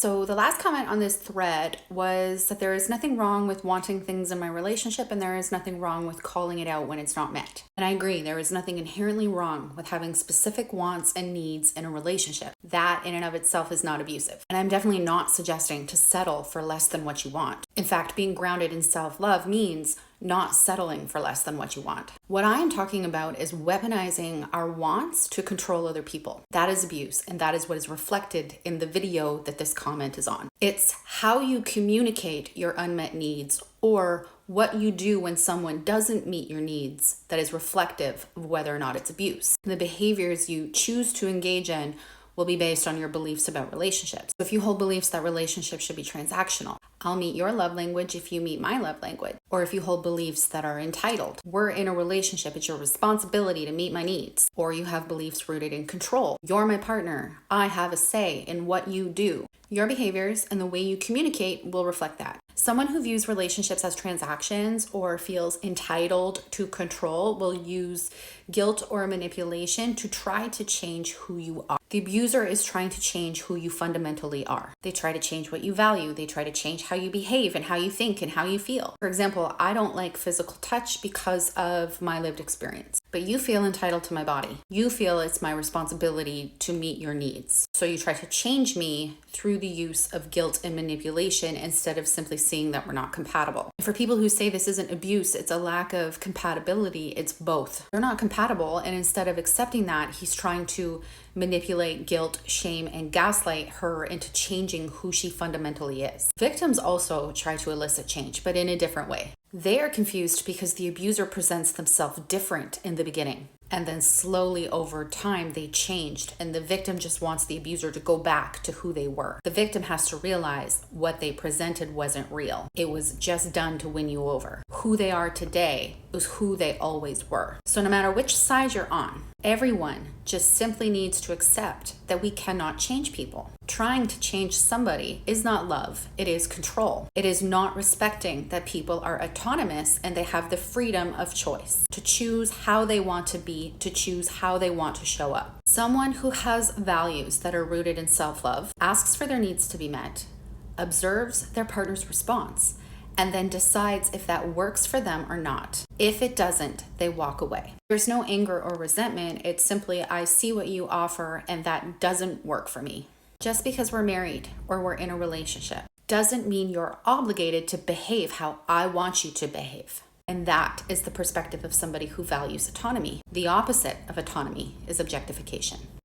So the last comment on this thread was that there is nothing wrong with wanting things in my relationship and there is nothing wrong with calling it out when it's not met. And I agree, there is nothing inherently wrong with having specific wants and needs in a relationship. That in and of itself is not abusive. And I'm definitely not suggesting to settle for less than what you want. In fact, being grounded in self-love means not settling for less than what you want. What I am talking about is weaponizing our wants to control other people. That is abuse, and that is what is reflected in the video that this comment is on. It's how you communicate your unmet needs or what you do when someone doesn't meet your needs that is reflective of whether or not it's abuse. The behaviors you choose to engage in will be based on your beliefs about relationships. If you hold beliefs that relationships should be transactional, I'll meet your love language if you meet my love language. Or if you hold beliefs that are entitled, we're in a relationship, it's your responsibility to meet my needs. Or you have beliefs rooted in control. You're my partner, I have a say in what you do. Your behaviors and the way you communicate will reflect that. Someone who views relationships as transactions or feels entitled to control will use guilt or manipulation to try to change who you are. The abuser is trying to change who you fundamentally are. They try to change what you value. They try to change how you behave and how you think and how you feel. For example, I don't like physical touch because of my lived experience, but you feel entitled to my body. You feel it's my responsibility to meet your needs. So you try to change me through the use of guilt and manipulation instead of simply seeing that we're not compatible. For people who say this isn't abuse, it's a lack of compatibility, it's both. They're not compatible, and instead of accepting that, he's trying to manipulate, guilt, shame, and gaslight her into changing who she fundamentally is. Victims also try to elicit change, but in a different way. They are confused because the abuser presents themselves different in the beginning. And then slowly over time, they changed, and the victim just wants the abuser to go back to who they were. The victim has to realize what they presented wasn't real. It was just done to win you over. Who they are today is who they always were. So no matter which side you're on, everyone just simply needs to accept that we cannot change people. Trying to change somebody is not love, it is control. It is not respecting that people are autonomous and they have the freedom of choice to choose how they want to be, to choose how they want to show up. Someone who has values that are rooted in self-love asks for their needs to be met, observes their partner's response, and then decides if that works for them or not. If it doesn't, they walk away. There's no anger or resentment. It's simply, I see what you offer and that doesn't work for me. Just because we're married or we're in a relationship doesn't mean you're obligated to behave how I want you to behave. And that is the perspective of somebody who values autonomy. The opposite of autonomy is objectification.